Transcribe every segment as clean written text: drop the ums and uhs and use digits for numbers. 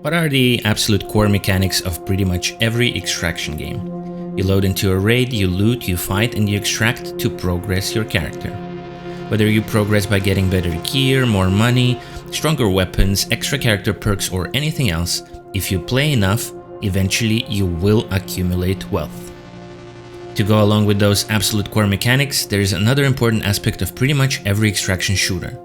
What are the absolute core mechanics of pretty much every extraction game? You load into a raid, you loot, you fight, and you extract to progress your character. Whether you progress by getting better gear, more money, stronger weapons, extra character perks, or anything else, if you play enough, eventually you will accumulate wealth. To go along with those absolute core mechanics, there is another important aspect of pretty much every extraction shooter: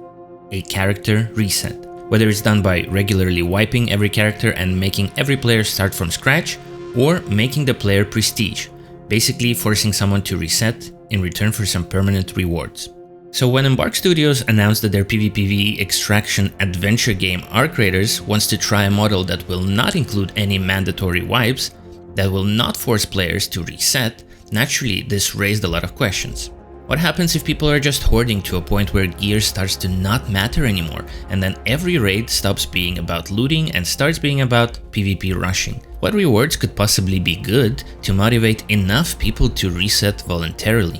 a character reset. Whether it's done by regularly wiping every character and making every player start from scratch, or making the player prestige, basically forcing someone to reset in return for some permanent rewards. So when Embark Studios announced that their PvPvE extraction adventure game Arc Raiders wants to try a model that will not include any mandatory wipes, that will not force players to reset, naturally this raised a lot of questions. What happens if people are just hoarding to a point where gear starts to not matter anymore, and then every raid stops being about looting and starts being about PvP rushing? What rewards could possibly be good to motivate enough people to reset voluntarily?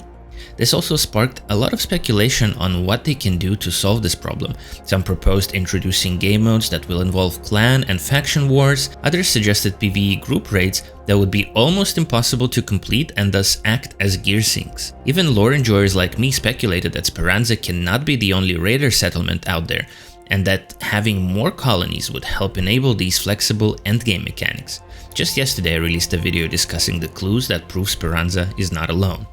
This also sparked a lot of speculation on what they can do to solve this problem. Some proposed introducing game modes that will involve clan and faction wars, others suggested PvE group raids that would be almost impossible to complete and thus act as gear sinks. Even lore enjoyers like me speculated that Speranza cannot be the only raider settlement out there, and that having more colonies would help enable these flexible endgame mechanics. Just yesterday I released a video discussing the clues that prove Speranza is not alone.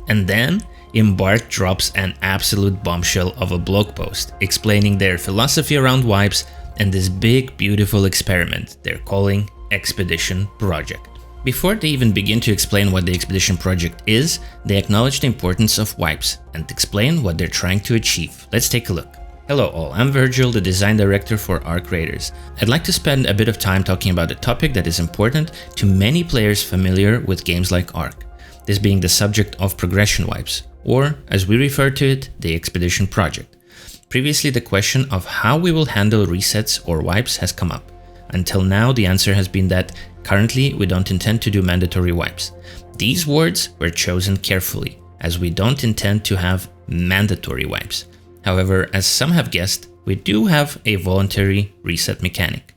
And then Embark drops an absolute bombshell of a blog post explaining their philosophy around wipes and this big beautiful experiment they're calling Expedition Project. Before they even begin to explain what the Expedition Project is, they acknowledge the importance of wipes and explain what they're trying to achieve. Let's take a look. Hello all, I'm Virgil, the design director for Arc Raiders. I'd like to spend a bit of time talking about a topic that is important to many players familiar with games like Arc. This being the subject of progression wipes, or as we refer to it, the Expedition Project. Previously, the question of how we will handle resets or wipes has come up. Until now, the answer has been that currently we don't intend to do mandatory wipes. These words were chosen carefully, as we don't intend to have mandatory wipes. However, as some have guessed, we do have a voluntary reset mechanic.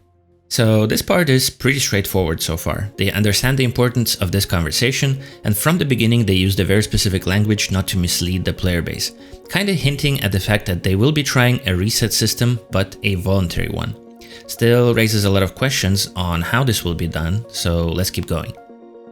So this part is pretty straightforward so far. They understand the importance of this conversation, and from the beginning they used a very specific language not to mislead the player base, kinda hinting at the fact that they will be trying a reset system, but a voluntary one. Still raises a lot of questions on how this will be done, so let's keep going.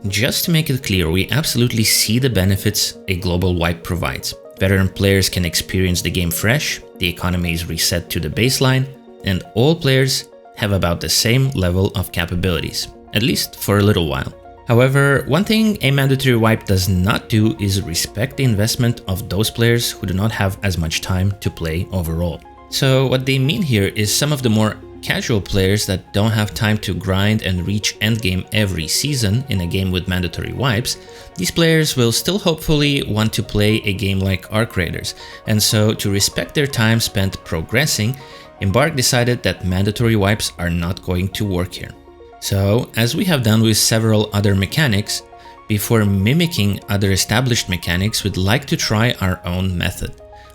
Just to make it clear, we absolutely see the benefits a global wipe provides. Veteran players can experience the game fresh, the economy is reset to the baseline, and all players have about the same level of capabilities, at least for a little while. However, one thing a mandatory wipe does not do is respect the investment of those players who do not have as much time to play overall. So what they mean here is some of the more casual players that don't have time to grind and reach endgame every season in a game with mandatory wipes, these players will still hopefully want to play a game like Arc Raiders, and so to respect their time spent progressing, Embark decided that mandatory wipes are not going to work here. So, as we have done with several other mechanics, before mimicking other established mechanics, we'd like to try our own method,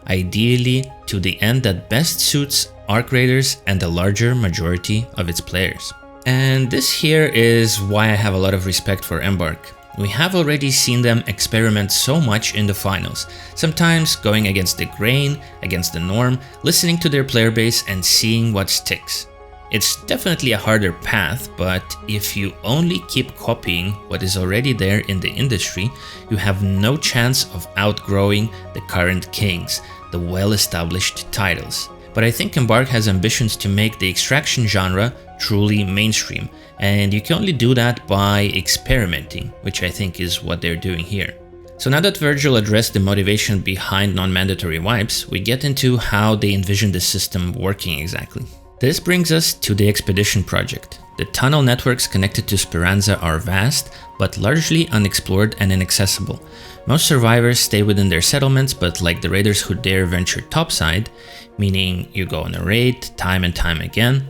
ideally to the end that best suits Arc Raiders and the larger majority of its players. And this here is why I have a lot of respect for Embark. We have already seen them experiment so much in the finals, sometimes going against the grain, against the norm, listening to their player base and seeing what sticks. It's definitely a harder path, but if you only keep copying what is already there in the industry, you have no chance of outgrowing the current kings, the well-established titles. But I think Embark has ambitions to make the extraction genre truly mainstream, and you can only do that by experimenting, which I think is what they're doing here. So now that Virgil addressed the motivation behind non-mandatory wipes, we get into how they envision the system working exactly. This brings us to the Expedition Project. The tunnel networks connected to Speranza are vast, but largely unexplored and inaccessible. Most survivors stay within their settlements, but like the raiders who dare venture topside, meaning you go on a raid time and time again,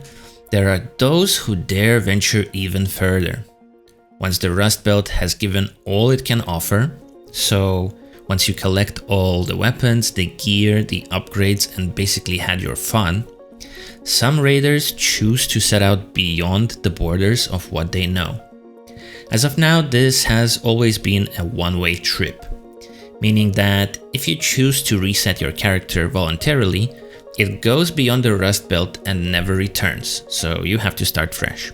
there are those who dare venture even further. Once the Rust Belt has given all it can offer, so once you collect all the weapons, the gear, the upgrades, and basically had your fun, some raiders choose to set out beyond the borders of what they know. As of now, this has always been a one-way trip, meaning that if you choose to reset your character voluntarily, it goes beyond the Rust Belt and never returns, so you have to start fresh.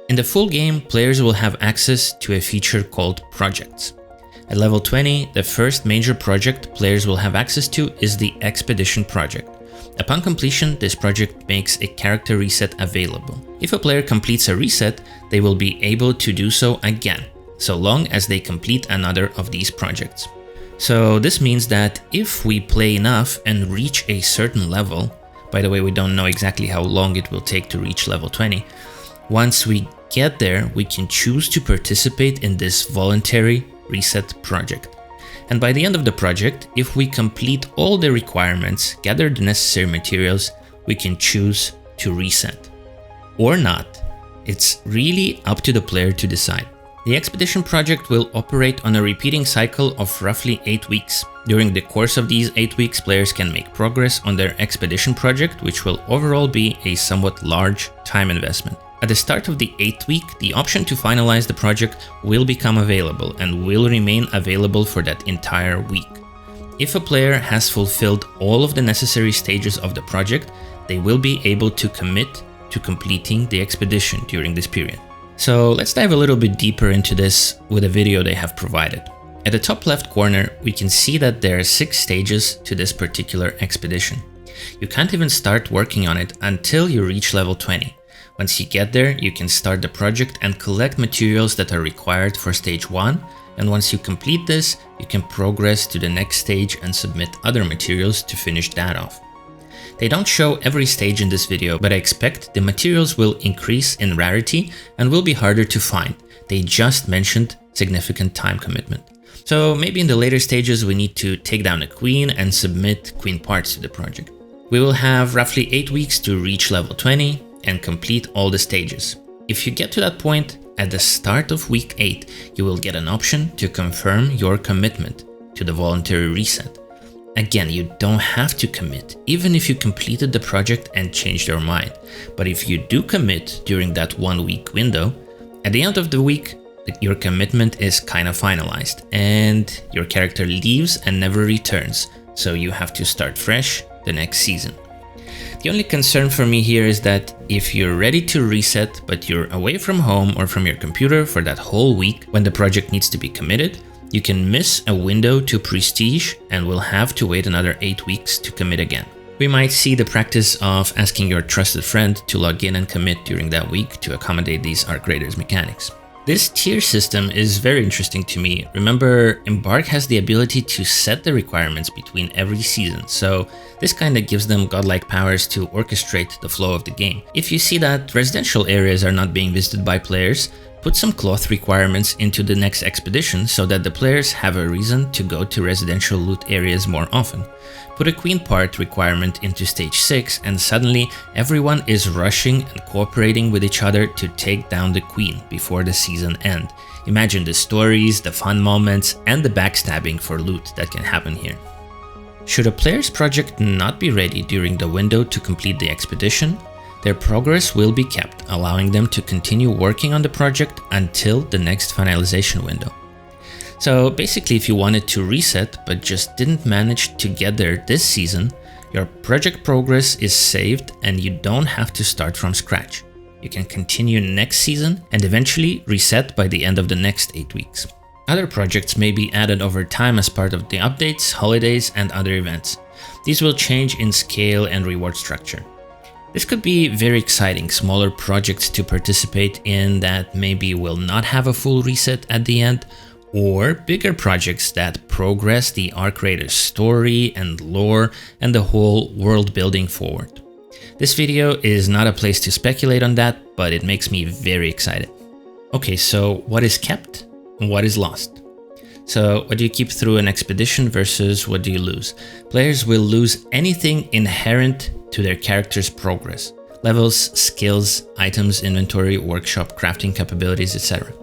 In the full game, players will have access to a feature called Projects. At level 20, the first major project players will have access to is the Expedition Project. Upon completion, this project makes a character reset available. If a player completes a reset, they will be able to do so again, so long as they complete another of these projects. So this means that if we play enough and reach a certain level, by the way, we don't know exactly how long it will take to reach level 20, once we get there, we can choose to participate in this voluntary reset project. And by the end of the project, if we complete all the requirements, gather the necessary materials, we can choose to reset. Or not. It's really up to the player to decide. The Expedition Project will operate on a repeating cycle of roughly 8 weeks. During the course of these 8 weeks, players can make progress on their Expedition Project, which will overall be a somewhat large time investment. At the start of the 8th week, the option to finalize the project will become available and will remain available for that entire week. If a player has fulfilled all of the necessary stages of the project, they will be able to commit to completing the expedition during this period. So let's dive a little bit deeper into this with a video they have provided. At the top left corner, we can see that there are 6 stages to this particular expedition. You can't even start working on it until you reach level 20. Once you get there, you can start the project and collect materials that are required for stage 1, and once you complete this, you can progress to the next stage and submit other materials to finish that off. They don't show every stage in this video, but I expect the materials will increase in rarity and will be harder to find. They just mentioned significant time commitment. So maybe in the later stages we need to take down a queen and submit queen parts to the project. We will have roughly 8 weeks to reach level 20 and complete all the stages. If you get to that point, at the start of week 8, you will get an option to confirm your commitment to the voluntary reset. Again, you don't have to commit, even if you completed the project and changed your mind. But if you do commit during that 1 week window, at the end of the week, your commitment is kind of finalized and your character leaves and never returns, so you have to start fresh the next season. The only concern for me here is that if you're ready to reset but you're away from home or from your computer for that whole week when the project needs to be committed, you can miss a window to Prestige and will have to wait another 8 weeks to commit again. We might see the practice of asking your trusted friend to log in and commit during that week to accommodate these Arc Raiders mechanics. This tier system is very interesting to me. Remember, Embark has the ability to set the requirements between every season, so this kinda gives them godlike powers to orchestrate the flow of the game. If you see that residential areas are not being visited by players, put some cloth requirements into the next expedition so that the players have a reason to go to residential loot areas more often. Put a queen part requirement into stage 6 and suddenly everyone is rushing and cooperating with each other to take down the queen before the season end. Imagine the stories, the fun moments, and the backstabbing for loot that can happen here. Should a player's project not be ready during the window to complete the expedition, their progress will be kept, allowing them to continue working on the project until the next finalization window. So basically, if you wanted to reset but just didn't manage to get there this season, your project progress is saved and you don't have to start from scratch. You can continue next season and eventually reset by the end of the next 8 weeks. Other projects may be added over time as part of the updates, holidays, and other events. These will change in scale and reward structure. This could be very exciting, smaller projects to participate in that maybe will not have a full reset at the end, or bigger projects that progress the Arc Raiders story and lore and the whole world building forward. This video is not a place to speculate on that, but it makes me very excited. Okay, so what is kept and what is lost? So what do you keep through an expedition versus what do you lose? Players will lose anything inherent to their character's progress. Levels, skills, items, inventory, workshop, crafting capabilities, etc.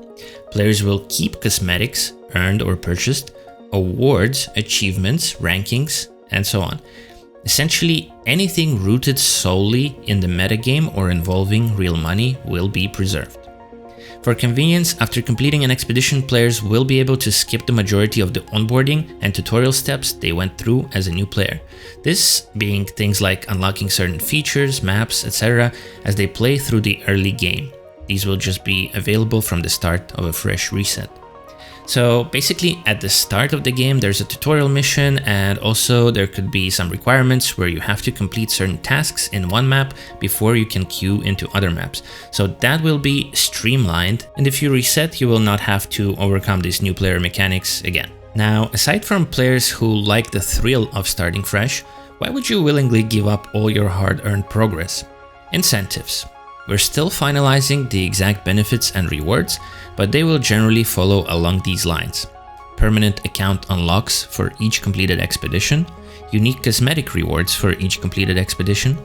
Players will keep cosmetics earned or purchased, awards, achievements, rankings, and so on. Essentially, anything rooted solely in the metagame or involving real money will be preserved. For convenience, after completing an expedition, players will be able to skip the majority of the onboarding and tutorial steps they went through as a new player. This being things like unlocking certain features, maps, etc. as they play through the early game. These will just be available from the start of a fresh reset. So basically, at the start of the game, there's a tutorial mission, and also there could be some requirements where you have to complete certain tasks in one map before you can queue into other maps. So that will be streamlined, and if you reset, you will not have to overcome these new player mechanics again. Now, aside from players who like the thrill of starting fresh, why would you willingly give up all your hard-earned progress? Incentives. We're still finalizing the exact benefits and rewards, but they will generally follow along these lines. Permanent account unlocks for each completed expedition, unique cosmetic rewards for each completed expedition,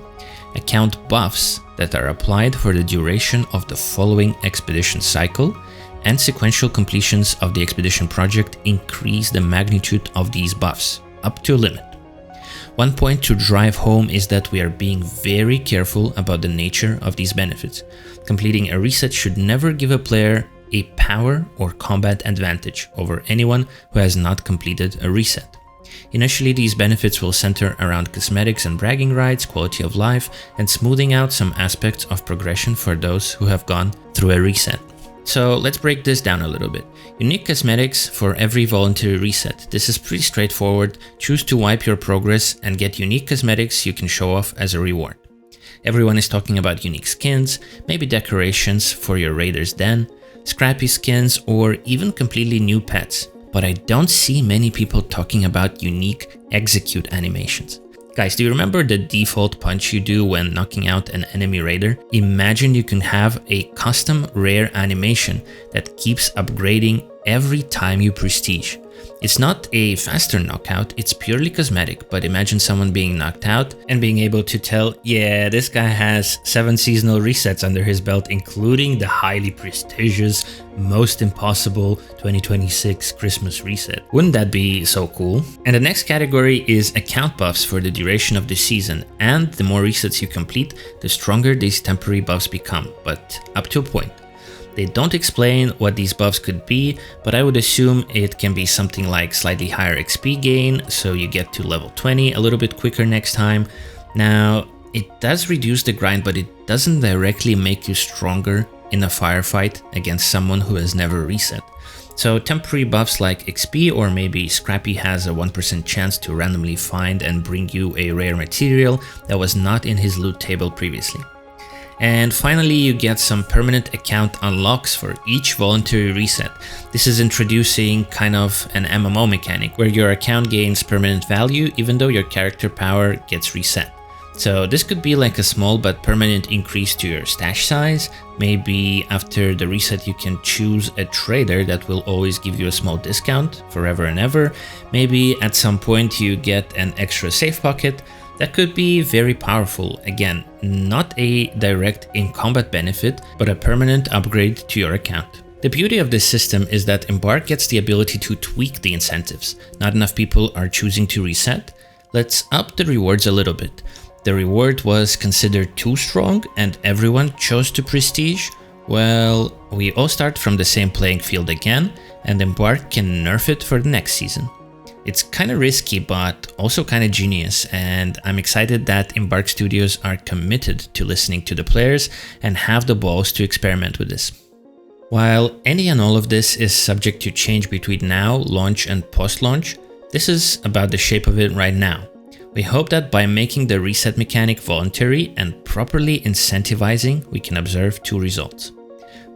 account buffs that are applied for the duration of the following expedition cycle, and sequential completions of the expedition project increase the magnitude of these buffs, up to a limit. One point to drive home is that we are being very careful about the nature of these benefits. Completing a reset should never give a player a power or combat advantage over anyone who has not completed a reset. Initially, these benefits will center around cosmetics and bragging rights, quality of life, and smoothing out some aspects of progression for those who have gone through a reset. So let's break this down a little bit. Unique cosmetics for every voluntary reset. This is pretty straightforward. Choose to wipe your progress and get unique cosmetics you can show off as a reward. Everyone is talking about unique skins, maybe decorations for your Raider's Den, scrappy skins, or even completely new pets. But I don't see many people talking about unique execute animations. Guys, do you remember the default punch you do when knocking out an enemy raider? Imagine you can have a custom rare animation that keeps upgrading every time you prestige. It's not a faster knockout, it's purely cosmetic, but imagine someone being knocked out and being able to tell, yeah, this guy has 7 seasonal resets under his belt, including the highly prestigious, most impossible 2026 Christmas reset. Wouldn't that be so cool? And the next category is account buffs for the duration of the season, and the more resets you complete, the stronger these temporary buffs become, but up to a point. They don't explain what these buffs could be, but I would assume it can be something like slightly higher XP gain, so you get to level 20 a little bit quicker next time. Now, it does reduce the grind, but it doesn't directly make you stronger in a firefight against someone who has never reset. So temporary buffs like XP, or maybe Scrappy has a 1% chance to randomly find and bring you a rare material that was not in his loot table previously. And finally, you get some permanent account unlocks for each voluntary reset. This is introducing kind of an MMO mechanic where your account gains permanent value even though your character power gets reset. So this could be like a small but permanent increase to your stash size. Maybe after the reset you can choose a trader that will always give you a small discount forever and ever. Maybe at some point you get an extra safe pocket. That could be very powerful. Again, not a direct in-combat benefit, but a permanent upgrade to your account. The beauty of this system is that Embark gets the ability to tweak the incentives. Not enough people are choosing to reset. Let's up the rewards a little bit. The reward was considered too strong and everyone chose to prestige. Well, we all start from the same playing field again, and Embark can nerf it for the next season. It's kinda risky, but also kinda genius, and I'm excited that Embark Studios are committed to listening to the players and have the balls to experiment with this. While any and all of this is subject to change between now, launch, and post-launch, this is about the shape of it right now. We hope that by making the reset mechanic voluntary and properly incentivizing, we can observe 2 results.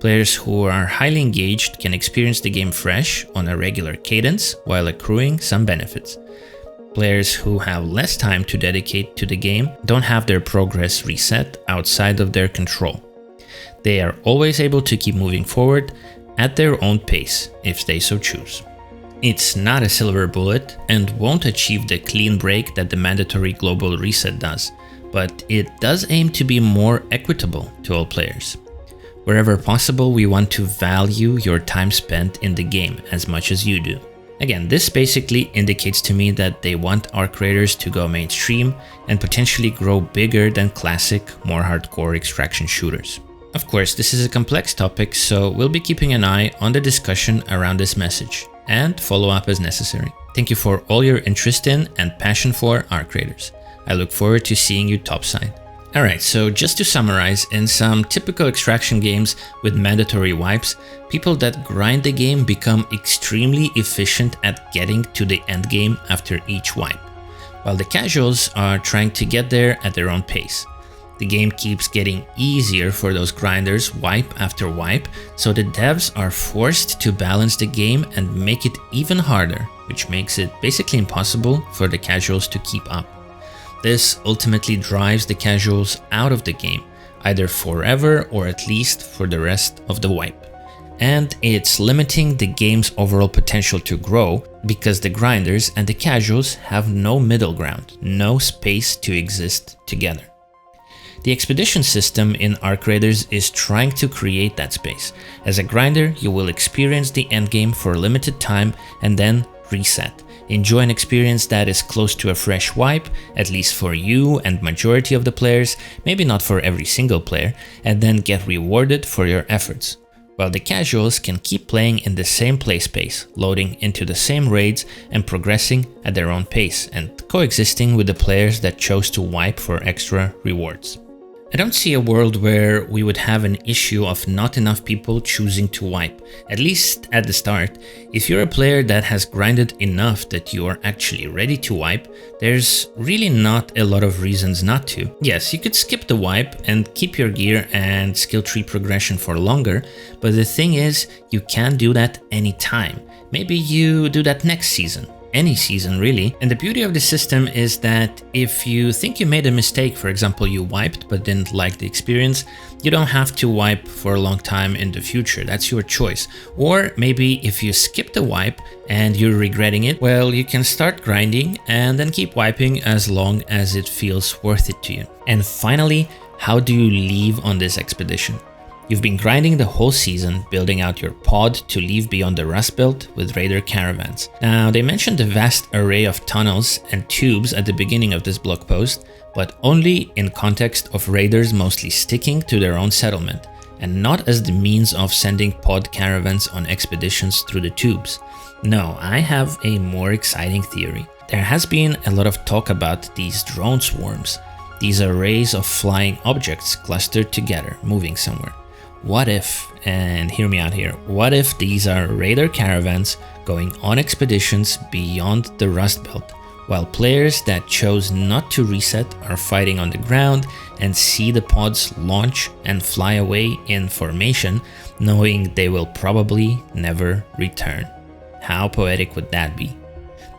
Players who are highly engaged can experience the game fresh on a regular cadence while accruing some benefits. Players who have less time to dedicate to the game don't have their progress reset outside of their control. They are always able to keep moving forward at their own pace if they so choose. It's not a silver bullet and won't achieve the clean break that the mandatory global reset does, but it does aim to be more equitable to all players. Wherever possible, we want to value your time spent in the game as much as you do. Again, this basically indicates to me that they want Arc Raiders to go mainstream and potentially grow bigger than classic, more hardcore extraction shooters. Of course, this is a complex topic, so we'll be keeping an eye on the discussion around this message and follow up as necessary. Thank you for all your interest in and passion for Arc Raiders. I look forward to seeing you topside. Alright, so just to summarize, in some typical extraction games with mandatory wipes, people that grind the game become extremely efficient at getting to the end game after each wipe, while the casuals are trying to get there at their own pace. The game keeps getting easier for those grinders wipe after wipe, so the devs are forced to balance the game and make it even harder, which makes it basically impossible for the casuals to keep up. This ultimately drives the casuals out of the game, either forever or at least for the rest of the wipe. And it's limiting the game's overall potential to grow because the grinders and the casuals have no middle ground, no space to exist together. The expedition system in Arc Raiders is trying to create that space. As a grinder, you will experience the endgame for a limited time and then reset. Enjoy an experience that is close to a fresh wipe, at least for you and majority of the players, maybe not for every single player, and then get rewarded for your efforts. While the casuals can keep playing in the same play space, loading into the same raids and progressing at their own pace, and coexisting with the players that chose to wipe for extra rewards. I don't see a world where we would have an issue of not enough people choosing to wipe, at least at the start. If you're a player that has grinded enough that you are actually ready to wipe, there's really not a lot of reasons not to. Yes, you could skip the wipe and keep your gear and skill tree progression for longer, but the thing is, you can't do that anytime. Maybe you do that next season. Any season really. And the beauty of the system is that if you think you made a mistake, for example you wiped but didn't like the experience, you don't have to wipe for a long time in the future. That's your choice. Or maybe if you skipped a wipe and you're regretting it, well, you can start grinding and then keep wiping as long as it feels worth it to you. And finally, how do you leave on this expedition? You've been grinding the whole season, building out your pod to leave beyond the Rust Belt with Raider caravans. Now, they mentioned the vast array of tunnels and tubes at the beginning of this blog post, but only in context of Raiders mostly sticking to their own settlement, and not as the means of sending pod caravans on expeditions through the tubes. No, I have a more exciting theory. There has been a lot of talk about these drone swarms, these arrays of flying objects clustered together, moving somewhere. What if, and hear me out here, what if these are Raider caravans going on expeditions beyond the Rust Belt, while players that chose not to reset are fighting on the ground and see the pods launch and fly away in formation, knowing they will probably never return? How poetic would that be?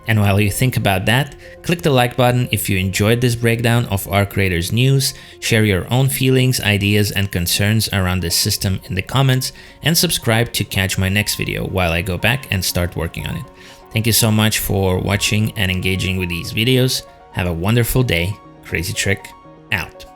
And while you think about that, click the like button if you enjoyed this breakdown of Arc Raiders news, share your own feelings, ideas, and concerns around this system in the comments, and subscribe to catch my next video while I go back and start working on it. Thank you so much for watching and engaging with these videos. Have a wonderful day. Crazy Trick out.